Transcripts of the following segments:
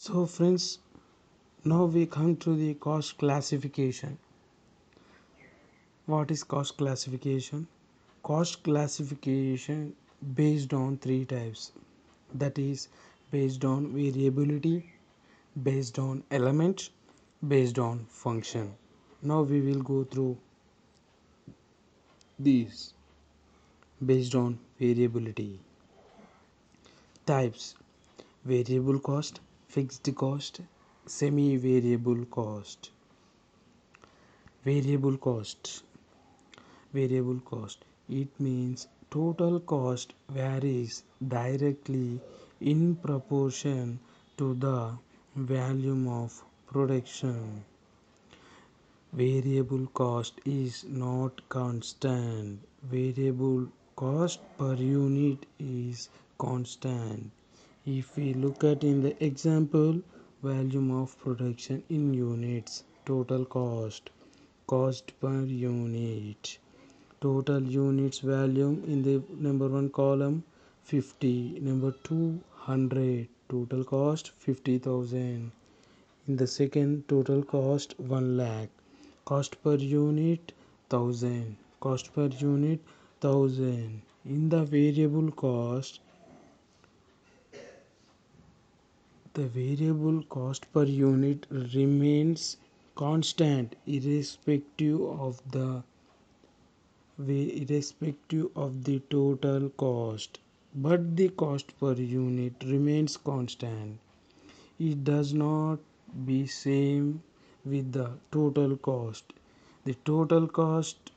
So friends, now we come to the cost classification. What is cost classification? Cost classification based on three types. That is based on variability, based on element, based on function. Now we will go through these. Based on variability. Types: variable cost, fixed cost, semi variable cost. Variable cost. Variable cost, it means total cost varies directly in proportion to the volume of production. Variable cost is not constant. Variable cost per unit is constant. If we look at in the example, volume of production in units, total cost, cost per unit, total units volume in the number one column 50, number 200, total cost 50,000. In the second, total cost 1 lakh, cost per unit 1000, cost per unit 1000. In the variable cost, the variable cost per unit remains constant irrespective of the total cost, but the cost per unit remains constant. It does not be same with the total cost. The total cost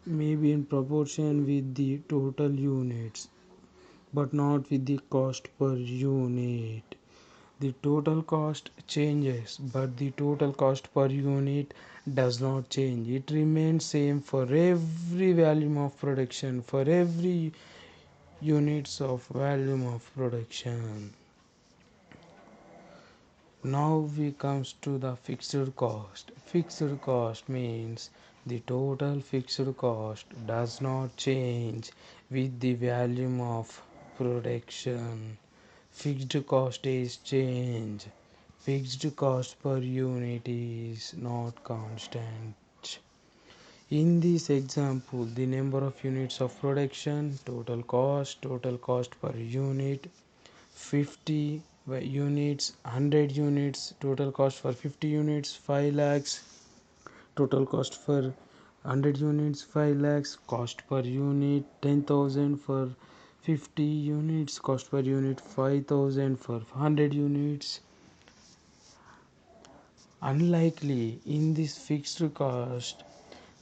may be in proportion with the total units, but not with the cost per unit. The total cost changes, but the total cost per unit does not change. It remains same for every volume of production, for every units of volume of production. Now we comes to the fixed cost. Fixed cost means the total fixed cost does not change with the volume of production. Fixed cost is change. Fixed cost per unit is not constant. In this example, the number of units of production, total cost per unit, 50 units, 100 units, total cost for 50 units, 5 lakhs, total cost for 100 units, 5 lakhs, cost per unit, 10,000 for 50 units, cost per unit, 5,000 for 100 units. Unlikely in this fixed cost,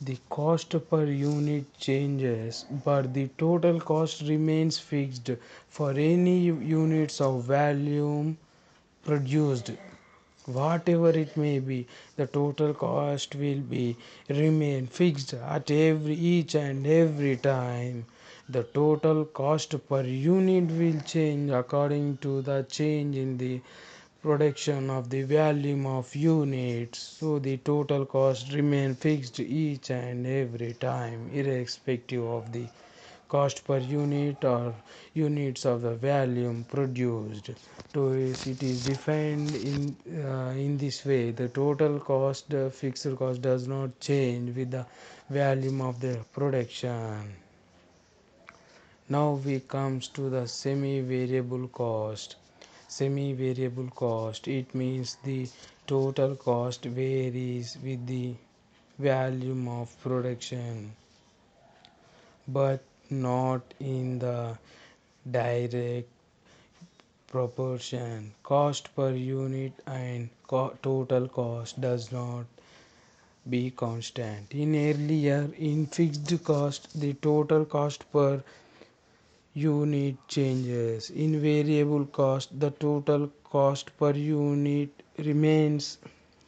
the cost per unit changes, but the total cost remains fixed for any units of volume produced. Whatever it may be, the total cost will be remain fixed at each and every time. The total cost per unit will change according to the change in the production of the volume of units, so the total cost remain fixed each and every time irrespective of the cost per unit or units of the volume produced. So it is defined in this way: the total cost, the fixed cost does not change with the volume of the production. Now we comes to the semi variable cost. Semi variable cost, it means the total cost varies with the volume of production, but not in the direct proportion. Cost per unit and total cost does not be constant. In fixed cost, the total cost per unit changes. In variable cost, the total cost per unit remains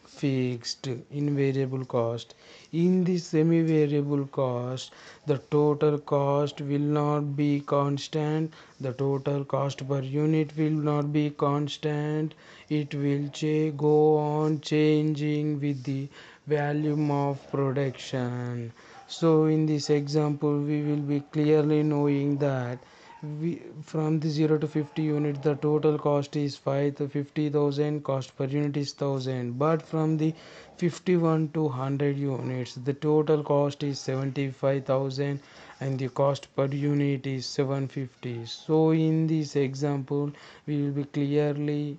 fixed. In variable cost, in the semi variable cost, the total cost will not be constant. The total cost per unit will not be constant. It will go on changing with the volume of production. So in this example we will be clearly knowing that From the 0 to 50 units, the total cost is 50,000, cost per unit is 1000. But from the 51 to 100 units, the total cost is 75,000 and the cost per unit is 750. So in this example, we will be clearly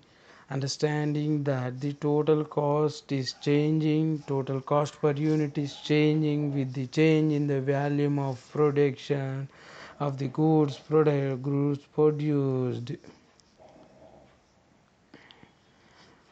understanding that the total cost is changing, total cost per unit is changing with the change in the volume of production of the goods produced.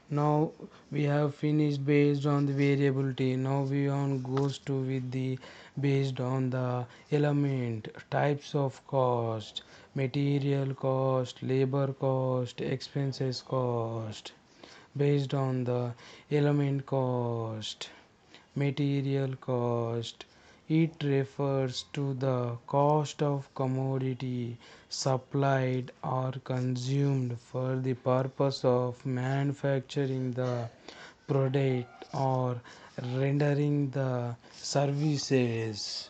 Now we have finished based on the variability. Now we on goes to with the based on the element types of cost: material cost, labor cost, expenses cost. Based on the element cost, material cost, it refers to the cost of commodity supplied or consumed for the purpose of manufacturing the product or rendering the services.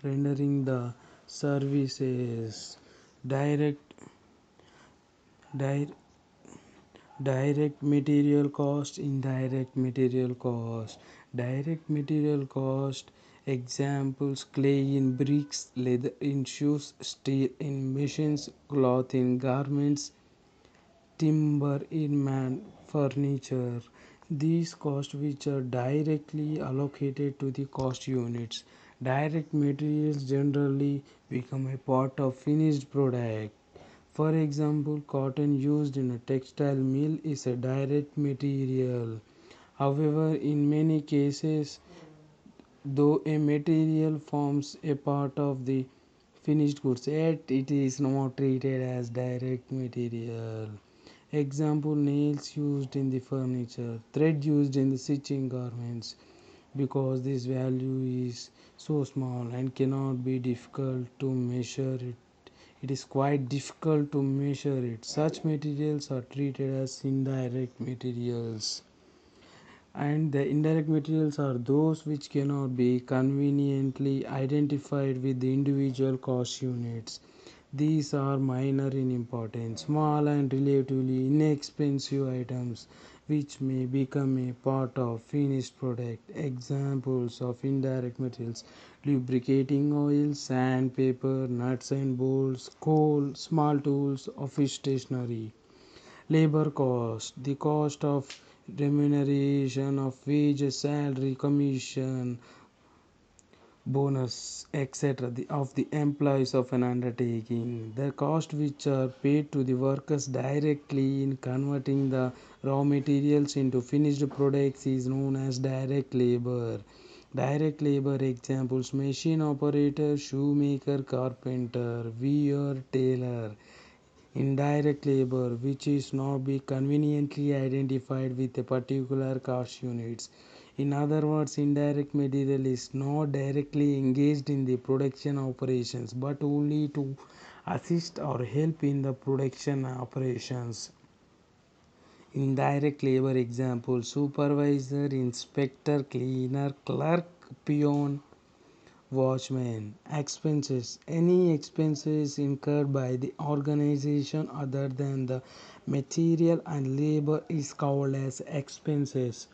Rendering the services. Direct di- Direct material cost, indirect material cost. Direct material cost examples: clay in bricks, leather in shoes, steel in machines, cloth in garments, timber in furniture. These costs which are directly allocated to the cost units. Direct materials generally become a part of finished product. For example, cotton used in a textile mill is a direct material. However, in many cases, though a material forms a part of the finished goods, yet it is not treated as direct material. Example: nails used in the furniture, thread used in the stitching garments. Because this value is so small and cannot be difficult to measure it, it is quite difficult to measure it. Such materials are treated as indirect materials. And the indirect materials are those which cannot be conveniently identified with the individual cost units. These are minor in importance, small and relatively inexpensive items which may become a part of finished product. Examples of indirect materials: lubricating oil, sandpaper, nuts and bolts, coal, small tools, office stationery. Labor cost: the cost of remuneration of wages, salary, commission, bonus, etc. Of the employees of an undertaking. The cost which are paid to the workers directly in converting the raw materials into finished products is known as direct labor. Direct labor examples: machine operator, shoemaker, carpenter, weaver, tailor. Indirect labor, which is not be conveniently identified with a particular cost units. In other words, indirect material is not directly engaged in the production operations but only to assist or help in the production operations. Indirect labor example: supervisor, inspector, cleaner, clerk, peon, watchman. Expenses: any expenses incurred by the organization other than the material and labor is called as expenses.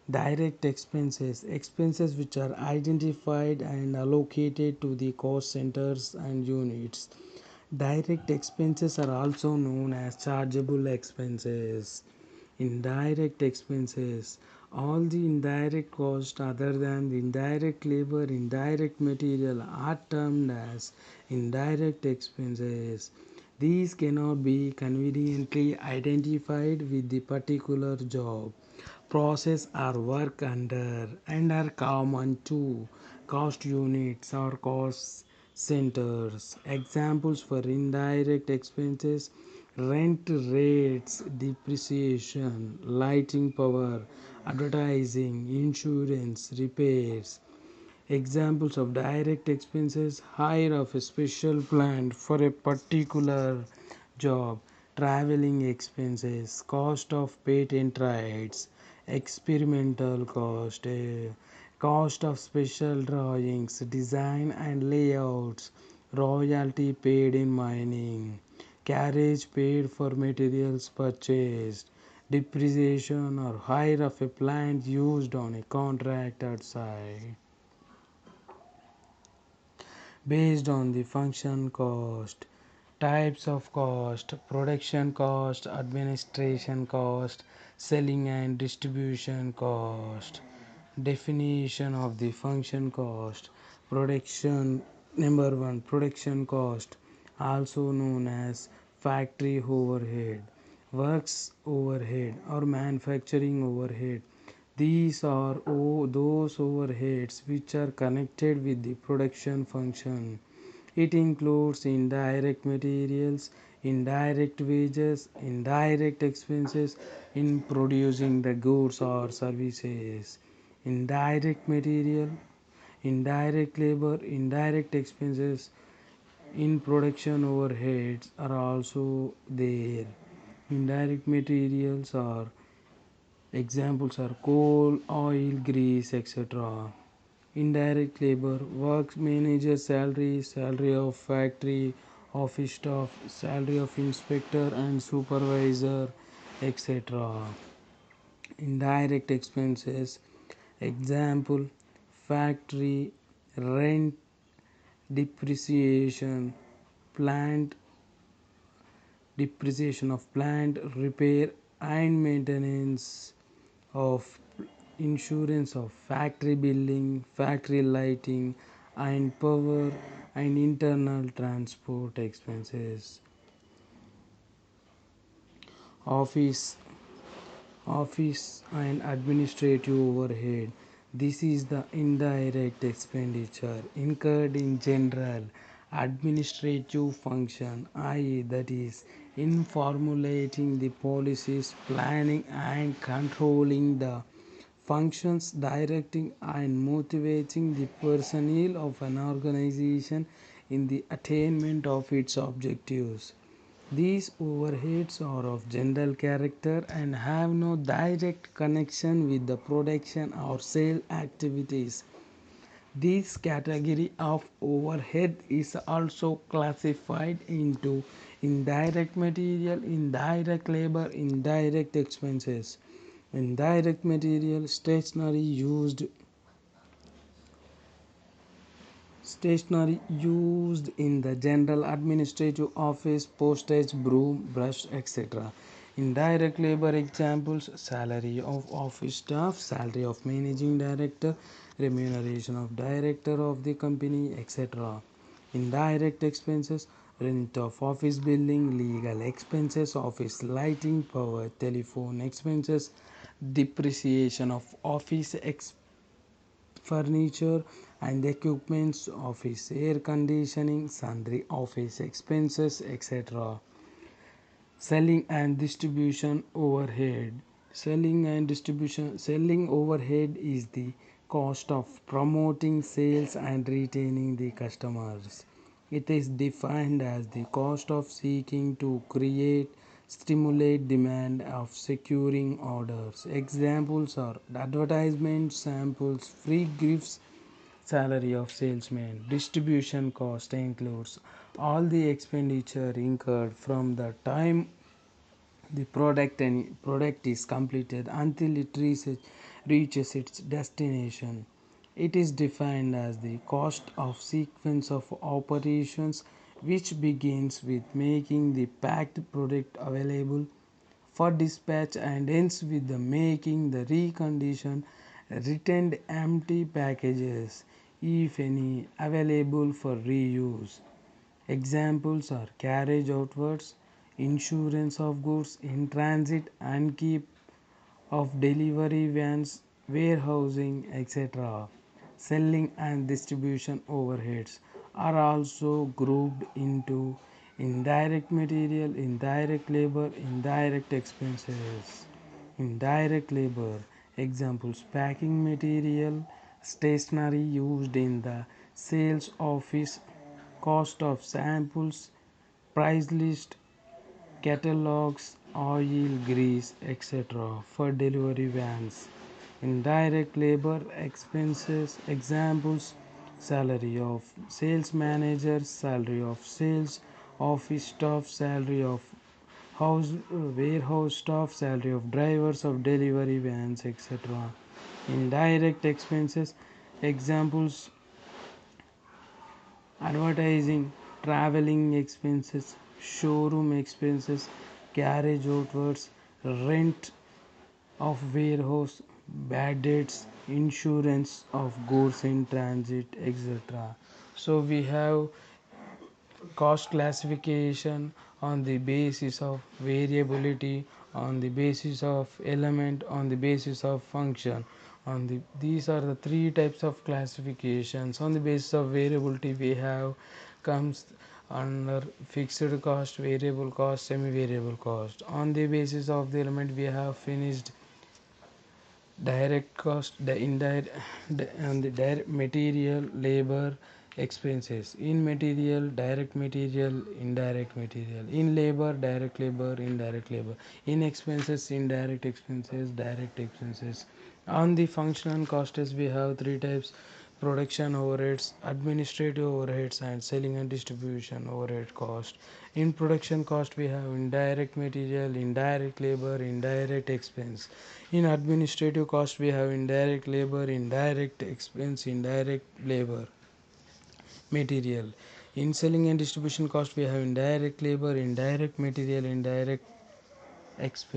Direct expenses: expenses which are identified and allocated to the cost centers and units. Direct expenses are also known as chargeable expenses. Indirect expenses: all the indirect costs other than the indirect labor, indirect material are termed as indirect expenses. These cannot be conveniently identified with the particular job, process or work under and are common to cost units or cost centers. Examples for indirect expenses: rent, rates, depreciation, lighting, power, advertising, insurance, repairs. Examples of direct expenses: hire of a special plant for a particular job, traveling expenses, cost of patent rights, experimental cost, Cost of special drawings, design and layouts, royalty paid in mining, carriage paid for materials purchased, depreciation or hire of a plant used on a contracted site. Based on the function cost, types of cost, production cost, administration cost, selling and distribution cost. Definition of the function cost. Production number 1, production cost, also known as factory overhead, works overhead or manufacturing overhead. These are those overheads which are connected with the production function. It includes indirect materials, indirect wages, indirect expenses in producing the goods or services. Indirect material, indirect labor, indirect expenses in production overheads are also there. Indirect materials are examples are coal, oil, grease, etc. Indirect labor, works manager salary, salary of factory, office staff, salary of inspector and supervisor, etc. Indirect expenses, example factory rent, depreciation, plant depreciation of plant, repair and maintenance of insurance of factory building, factory lighting and power and internal transport expenses. Office office and administrative overhead. This is the indirect expenditure incurred in general administrative function, i.e., that is, in formulating the policies, planning and controlling the functions, directing and motivating the personnel of an organization in the attainment of its objectives. These overheads are of general character and have no direct connection with the production or sale activities. This category of overhead is also classified into indirect material, indirect labor, indirect expenses. Indirect material, stationery used in the general administrative office, postage, broom, brush, etc. Indirect labor examples, salary of office staff, salary of managing director, remuneration of director of the company, etc. Indirect expenses, rent of office building, legal expenses, office lighting, power, telephone expenses, depreciation of office furniture and equipments, office air conditioning, sundry office expenses, etc. Selling and distribution overhead. Selling overhead is the cost of promoting sales and retaining the customers. It is defined as the cost of seeking to create, stimulate demand, of securing orders. Examples are advertisement, samples, free gifts, salary of salesman. Distribution cost includes all the expenditure incurred from the time the product is completed until it reaches its destination. It is defined as the cost of sequence of operations which begins with making the packed product available for dispatch and ends with the making the reconditioned returned empty packages, if any, available for reuse. Examples are carriage outwards, insurance of goods in transit and keep of delivery vans, warehousing, etc. Selling and distribution overheads are also grouped into indirect material, indirect labor, indirect expenses. Indirect labor examples packing material, stationery used in the sales office, cost of samples, price list, catalogs, oil, grease, etc. for delivery vans. Indirect labor expenses examples: salary of sales manager, salary of sales office staff, salary of house warehouse staff, salary of drivers of delivery vans, etc. Indirect expenses examples: advertising, traveling expenses, showroom expenses, carriage outwards, rent of warehouse, bad debts, insurance of goods in transit, etc. So we have cost classification on the basis of variability, on the basis of element, on the basis of function. These are the three types of classifications. On the basis of variability, we have comes under fixed cost, variable cost, semi-variable cost. On the basis of the element, we have finished direct cost, the indirect, and the direct material, labor, expenses. In material, direct material, indirect material. In labor, direct labor, indirect labor. In expenses, indirect expenses, direct expenses. On the functional costs, we have three types: production overheads, administrative overheads, and selling and distribution overhead cost. In production cost, we have indirect material, indirect labor, indirect expense. In administrative cost, we have indirect labor, indirect expense, indirect labor, material. In selling and distribution cost, we have indirect labor, indirect material, indirect expense.